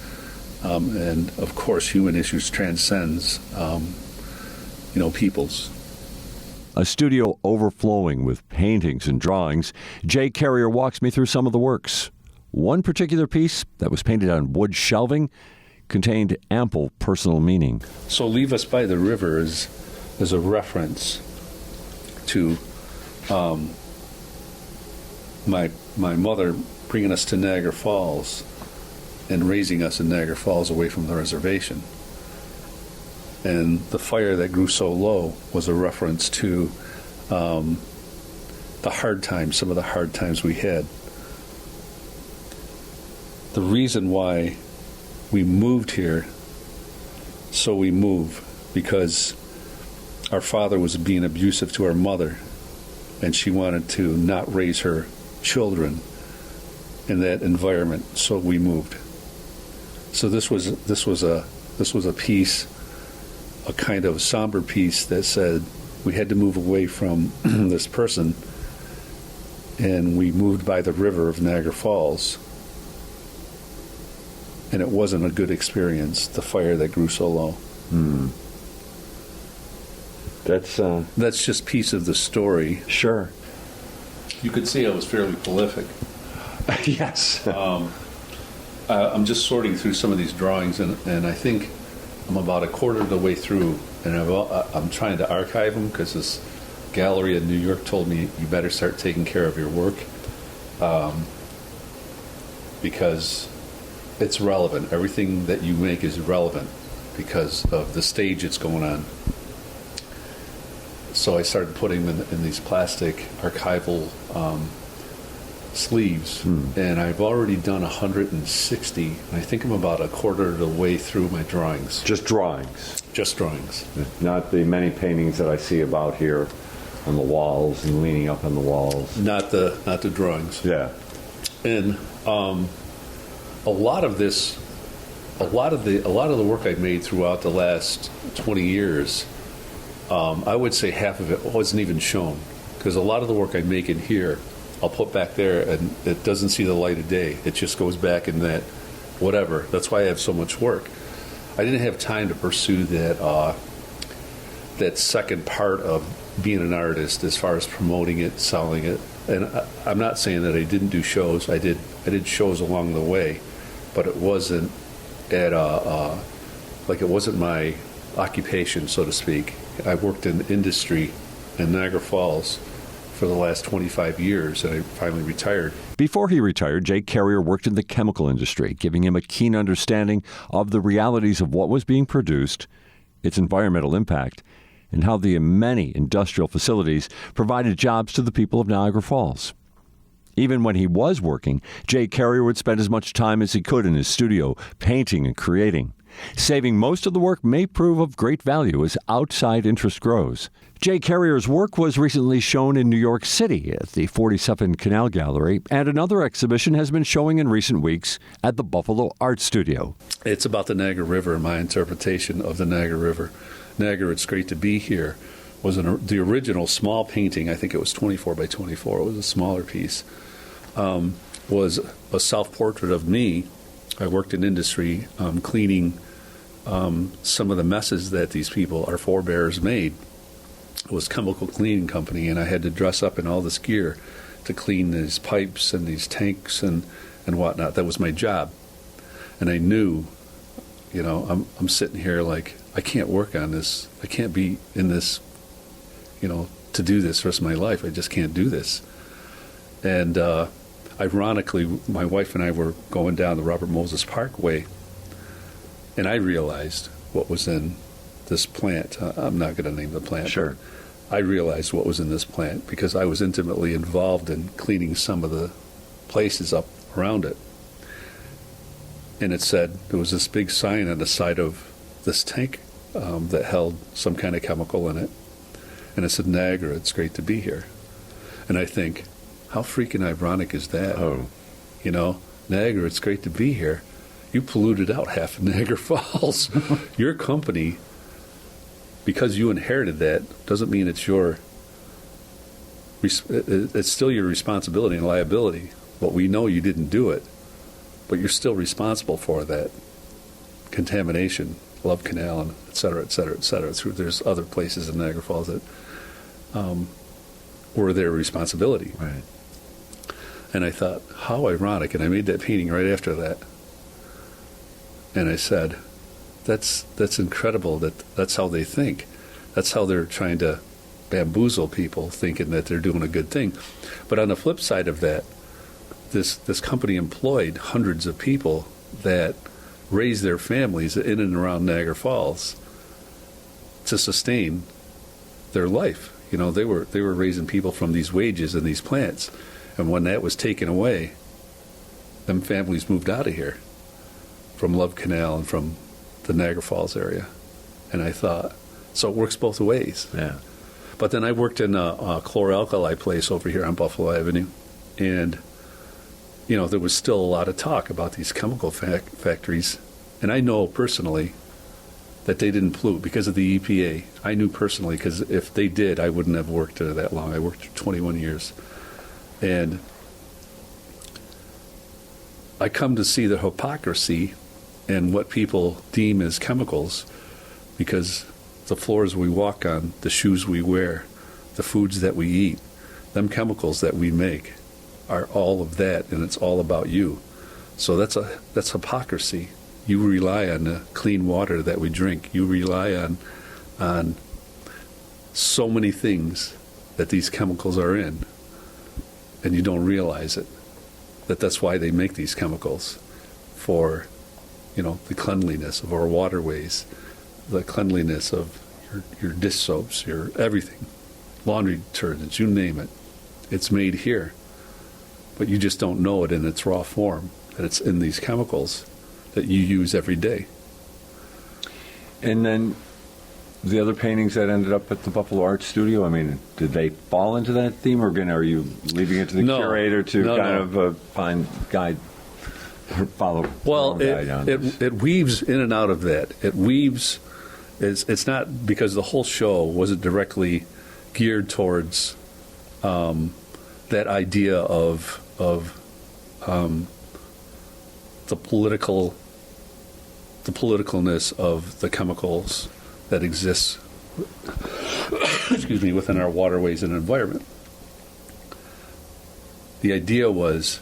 And, of course, human issues transcends, people's. A studio overflowing with paintings and drawings, Jay Carrier walks me through some of the works. One particular piece that was painted on wood shelving contained ample personal meaning. So Leave Us by the River is a reference to my mother bringing us to Niagara Falls and raising us in Niagara Falls away from the reservation. And the fire that grew so low was a reference to some of the hard times we had. The reason why we moved here, so we move, because our father was being abusive to our mother, and she wanted to not raise her children in that environment, so we moved. So this was a piece, a kind of somber piece that said we had to move away from this person, and we moved by the river of Niagara Falls, and it wasn't a good experience, the fire that grew so low. That's just a piece of the story. Sure. You could see I was fairly prolific. Yes. I'm just sorting through some of these drawings, and I think I'm about a quarter of the way through, and I'm trying to archive them because this gallery in New York told me you better start taking care of your work because it's relevant. Everything that you make is relevant because of the stage it's going on. So I started putting them in these plastic archival sleeves, and I've already done 160. I think I'm about a quarter of the way through my drawings. Just drawings? Just drawings. Not the many paintings that I see about here on the walls and leaning up on the walls. Not the drawings. Yeah. And a lot of the work I've made throughout the last 20 years, I would say half of it wasn't even shown, because a lot of the work I make in here, I'll put back there, and it doesn't see the light of day. It just goes back in that whatever. That's why I have so much work. I didn't have time to pursue that second part of being an artist as far as promoting it, selling it. And I'm not saying that I didn't do shows. I did shows along the way, but it wasn't at it wasn't my occupation, so to speak. I worked in industry in Niagara Falls for the last 25 years, and I finally retired. Before he retired, Jay Carrier worked in the chemical industry, giving him a keen understanding of the realities of what was being produced, its environmental impact, and how the many industrial facilities provided jobs to the people of Niagara Falls. Even when he was working, Jay Carrier would spend as much time as he could in his studio, painting and creating. Saving most of the work may prove of great value as outside interest grows. Jay Carrier's work was recently shown in New York City at the 47th Canal Gallery, and another exhibition has been showing in recent weeks at the Buffalo Art Studio. It's about the Niagara River and my interpretation of the Niagara River. Niagara, It's Great to Be Here was the original small painting. I think it was 24 by 24. It was a smaller piece. Was a self-portrait of me. I worked in industry cleaning some of the messes that these people, our forebears, made. It was a chemical cleaning company, and I had to dress up in all this gear to clean these pipes and these tanks and whatnot. That was my job. And I knew, I'm sitting here like, I can't work on this. I can't be in this, to do this the rest of my life. I just can't do this. And ironically, my wife and I were going down the Robert Moses Parkway, and I realized what was in this plant. I'm not going to name the plant. Sure. I realized what was in this plant because I was intimately involved in cleaning some of the places up around it. And it said, there was this big sign on the side of this tank that held some kind of chemical in it. And it said, Niagara, it's great to be here. And I think, how freaking ironic is that? Oh. Niagara, it's great to be here. You polluted out half of Niagara Falls. Your company, because you inherited that, doesn't mean it's it's still your responsibility and liability. But we know you didn't do it, but you're still responsible for that contamination, Love Canal, and et cetera, et cetera, et cetera. There's other places in Niagara Falls that were their responsibility. Right. And I thought, how ironic. And I made that painting right after that. And I said, that's incredible that's how they think. That's how they're trying to bamboozle people, thinking that they're doing a good thing. But on the flip side of that, this company employed hundreds of people that raised their families in and around Niagara Falls to sustain their life. They were raising people from these wages in these plants. And when that was taken away, them families moved out of here from Love Canal and from the Niagara Falls area. And I thought, so it works both ways. Yeah. But then I worked in a chlor-alkali place over here on Buffalo Avenue. And, there was still a lot of talk about these chemical factories. And I know personally that they didn't pollute because of the EPA. I knew personally because if they did, I wouldn't have worked there that long. I worked 21 years. And I come to see the hypocrisy in what people deem as chemicals, because the floors we walk on, the shoes we wear, the foods that we eat, them chemicals that we make are all of that, and it's all about you. So that's hypocrisy. You rely on the clean water that we drink. You rely on so many things that these chemicals are in, and you don't realize it. That's why they make these chemicals, for the cleanliness of our waterways, the cleanliness of your dish soaps, your everything, laundry detergents, you name it. It's made here, but you just don't know it in its raw form, that it's in these chemicals that you use every day. And then the other paintings that ended up at the Buffalo Art Studio, I mean, did they fall into that theme, or again, are you leaving it to the curator to follow? Well, it weaves in and out of that. It weaves. It's not because the whole show wasn't directly geared towards that idea of the politicalness of the chemicals that exists within our waterways and environment. The idea was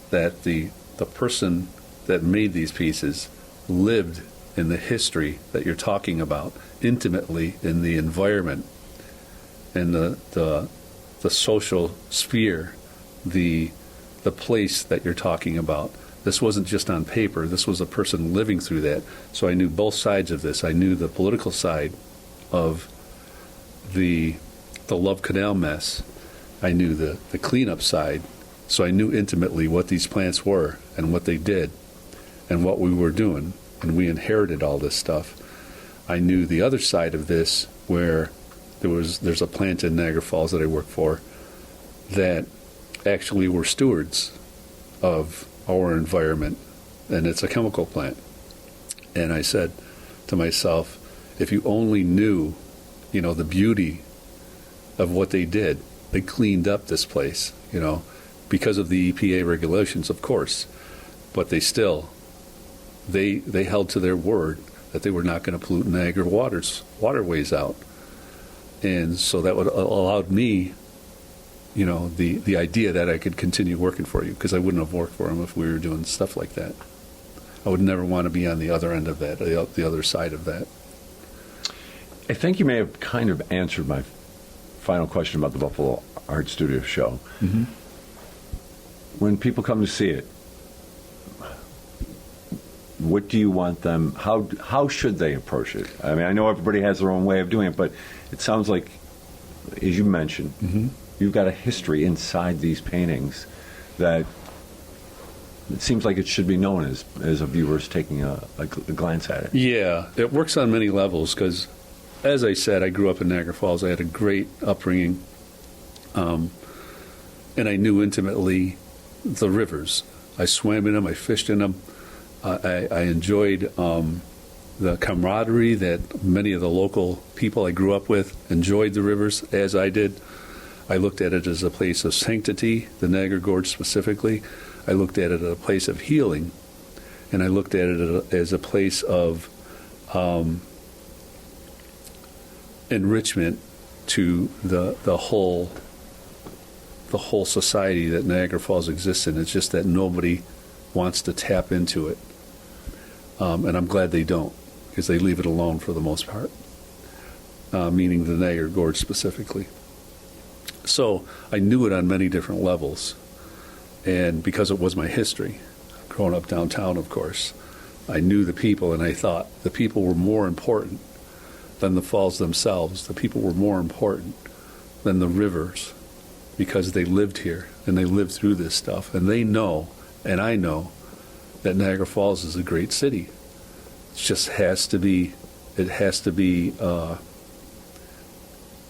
that the person that made these pieces lived in the history that you're talking about, intimately in the environment, in the social sphere, the place that you're talking about. This wasn't just on paper. This was a person living through that. So I knew both sides of this. I knew the political side of the Love Canal mess. I knew the cleanup side. So I knew intimately what these plants were and what they did and what we were doing. and we inherited all this stuff. I knew the other side of this, where there's a plant in Niagara Falls that I work for that actually were stewards of our environment, and it's a chemical plant. And I said to myself, if you only knew, the beauty of what they did. They cleaned up this place, because of the EPA regulations, of course, but they held to their word that they were not going to pollute Niagara waterways out. And so that would allowed me, the idea that I could continue working for you, because I wouldn't have worked for them if we were doing stuff like that. I would never want to be on the other end of that, the other side of that. I think you may have kind of answered my final question about the Buffalo Art Studio show. Mm-hmm. When people come to see it, what do you want them, how should they approach it? I mean, I know everybody has their own way of doing it, but it sounds like, as you mentioned, mm-hmm. you've got a history inside these paintings that it seems like it should be known as a viewer's taking a glance at it. Yeah, it works on many levels, because, as I said, I grew up in Niagara Falls. I had a great upbringing, and I knew intimately the rivers. I swam in them, I fished in them. I enjoyed the camaraderie that many of the local people I grew up with enjoyed the rivers, as I did. I looked at it as a place of sanctity, the Niagara Gorge specifically. I looked at it as a place of healing, and I looked at it as a place of enrichment to the whole society that Niagara Falls exists in. It's just that nobody wants to tap into it. And I'm glad they don't, because they leave it alone for the most part, meaning the Niagara Gorge specifically. So I knew it on many different levels, and because it was my history, growing up downtown, of course, I knew the people, and I thought the people were more important than the falls themselves. The people were more important than the rivers, because they lived here, and they lived through this stuff, and they know, and I know, that Niagara Falls is a great city. It just has to be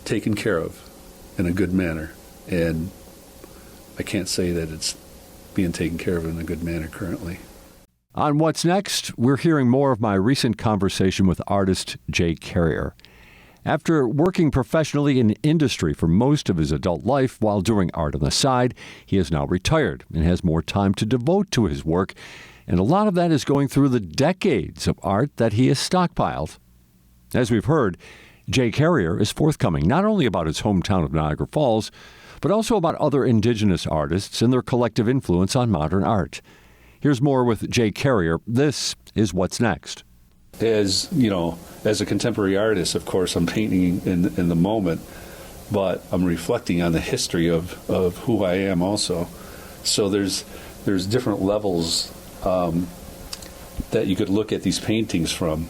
taken care of in a good manner, and I can't say that it's being taken care of in a good manner currently. On What's Next, we're hearing more of my recent conversation with artist Jay Carrier. After working professionally in industry for most of his adult life while doing art on the side, he is now retired and has more time to devote to his work, and a lot of that is going through the decades of art that he has stockpiled. As we've heard, Jay Carrier is forthcoming not only about his hometown of Niagara Falls, but also about other Indigenous artists and their collective influence on modern art. Here's more with Jay Carrier. This is What's Next. As a contemporary artist, of course, I'm painting in the moment, but I'm reflecting on the history of who I am also. So there's different levels that you could look at these paintings from.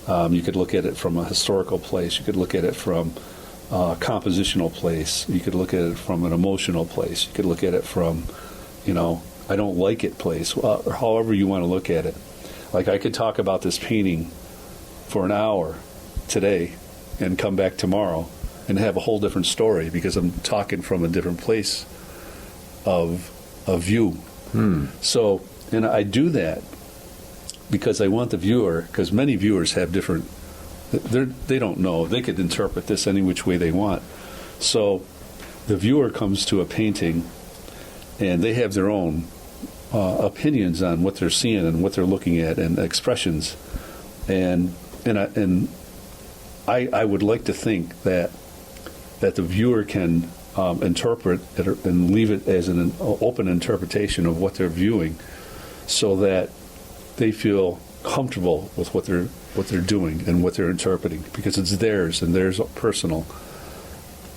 You could look at it from a historical place. You could look at it from a compositional place. You could look at it from an emotional place. You could look at it from, I don't like it place, or however you want to look at it. Like, I could talk about this painting for an hour today and come back tomorrow and have a whole different story, because I'm talking from a different place of view. So, and I do that because I want the viewer, because many viewers have different, they don't know. They could interpret this any which way they want. So the viewer comes to a painting and they have their own opinions on what they're seeing and what they're looking at and expressions. And I would like to think that the viewer can interpret it and leave it as an open interpretation of what they're viewing, so that they feel comfortable with what they're doing and what they're interpreting, because it's theirs and theirs personal.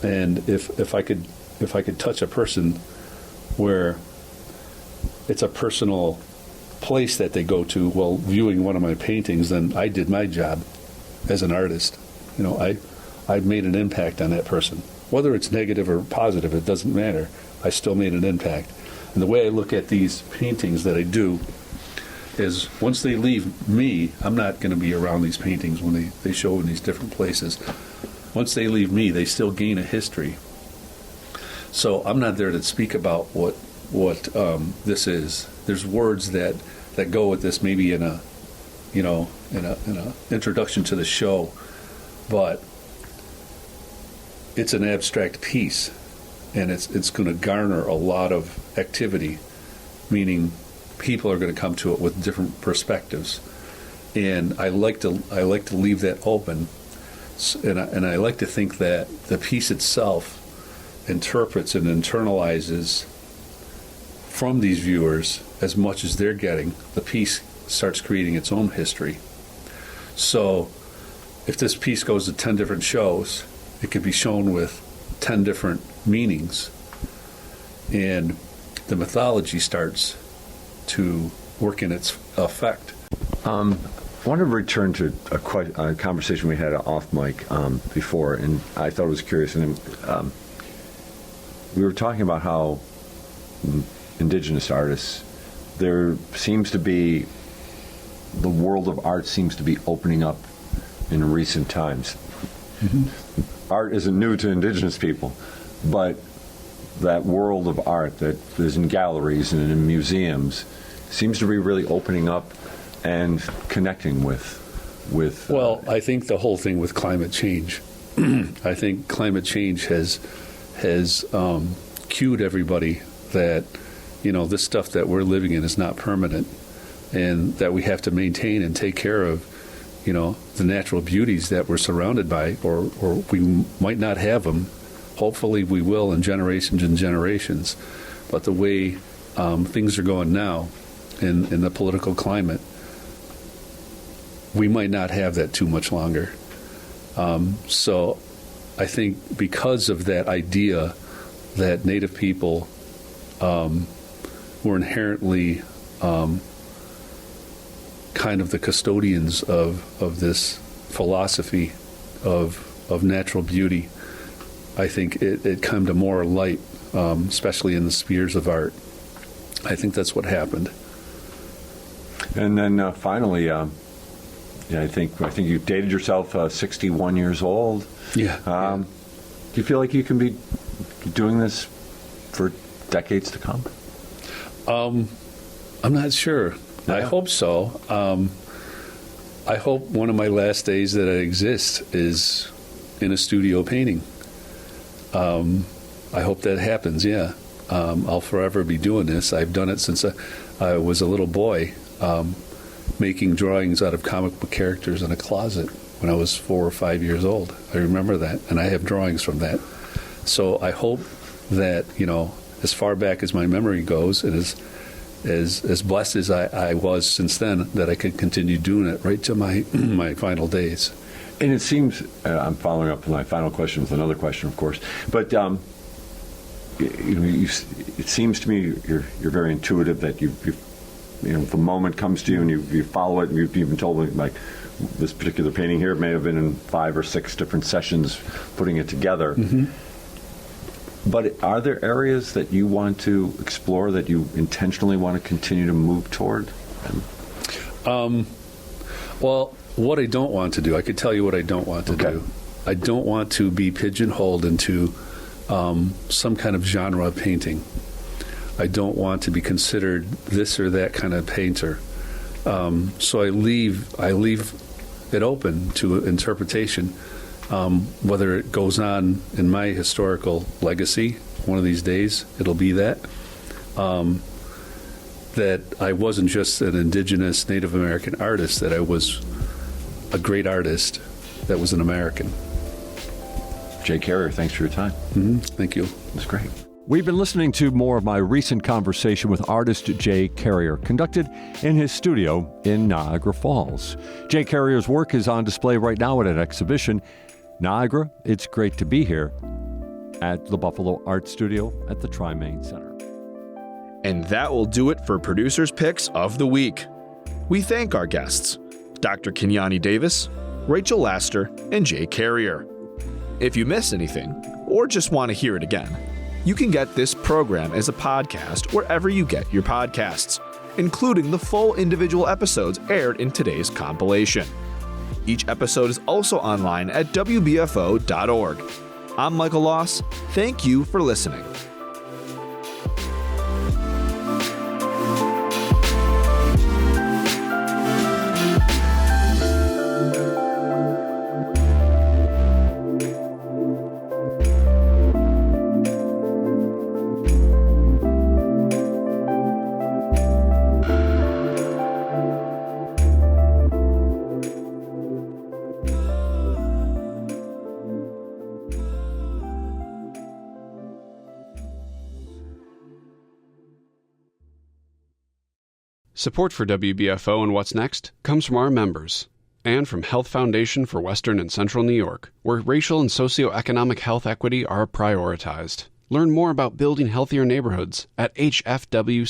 And if I could touch a person where it's a personal place that they go to while viewing one of my paintings, then I did my job as an artist. I made an impact on that person. Whether it's negative or positive, it doesn't matter. I still made an impact. And the way I look at these paintings that I do is once they leave me, I'm not going to be around these paintings when they show in these different places. Once they leave me, they still gain a history. So I'm not there to speak about what this is. There's words that go with this, maybe in a introduction to the show, but it's an abstract piece, and it's going to garner a lot of activity, meaning people are going to come to it with different perspectives, and I like to leave that open, and I like to think that the piece itself interprets and internalizes from these viewers as much as they're getting. The piece starts creating its own history. So if this piece goes to 10 different shows, it could be shown with 10 different meanings, and the mythology starts to work in its effect. I want to return to a conversation we had off mic before, and I thought it was curious. And we were talking about how indigenous artists, there seems to be, the world of art seems to be opening up in recent times. Mm-hmm. Art isn't new to indigenous people, but that world of art that is in galleries and in museums seems to be really opening up and connecting with well, I think the whole thing with climate change, I think climate change has cued everybody that, this stuff that we're living in is not permanent, and that we have to maintain and take care of, the natural beauties that we're surrounded by, or we might not have them. Hopefully we will in generations and generations. But the way things are going now in the political climate, we might not have that too much longer. So I think because of that idea that Native people were inherently kind of the custodians of this philosophy of natural beauty, I think it came to more light, especially in the spheres of art. I think that's what happened. And then finally, I think you dated yourself 61 years old. Yeah. Do you feel like you can be doing this for decades to come? I'm not sure. Yeah. I hope so. I hope one of my last days that I exist is in a studio painting. I hope that happens, yeah. I'll forever be doing this. I've done it since I was a little boy, making drawings out of comic book characters in a closet when I was 4 or 5 years old. I remember that, and I have drawings from that. So I hope that, as far back as my memory goes, and as blessed as I was since then, that I could continue doing it right to my my final days. And it seems, I'm following up with my final question with another question, of course, but it seems to me you're very intuitive, that if the moment comes to you and you follow it, and you've even told me, like, this particular painting here may have been in 5 or 6 different sessions putting it together. Mm-hmm. But are there areas that you want to explore, that you intentionally want to continue to move toward? Well, what I don't want to do, I could tell you what I don't want to do. I don't want to be pigeonholed into some kind of genre of painting. I don't want to be considered this or that kind of painter. So I leave it open to interpretation. Whether it goes on in my historical legacy, one of these days it'll be that I wasn't just an indigenous Native American artist, that I was a great artist that was an American. Jay Carrier, thanks for your time. Mm-hmm. Thank you. It was great. We've been listening to more of my recent conversation with artist Jay Carrier, conducted in his studio in Niagara Falls. Jay Carrier's work is on display right now at an exhibition. Niagara, it's great to be here at the Buffalo Art Studio at the Tri-Main Center. And that will do it for Producer's Picks of the Week. We thank our guests, Dr. Kenyani Davis, Rachel Laster, and Jay Carrier. If you miss anything, or just want to hear it again, you can get this program as a podcast wherever you get your podcasts. including the full individual episodes aired in today's compilation. Each episode is also online at WBFO.org. I'm Michael Loss. Thank you for listening. Support for WBFO and What's Next comes from our members and from Health Foundation for Western and Central New York, where racial and socioeconomic health equity are prioritized. Learn more about building healthier neighborhoods at hfwcny.org.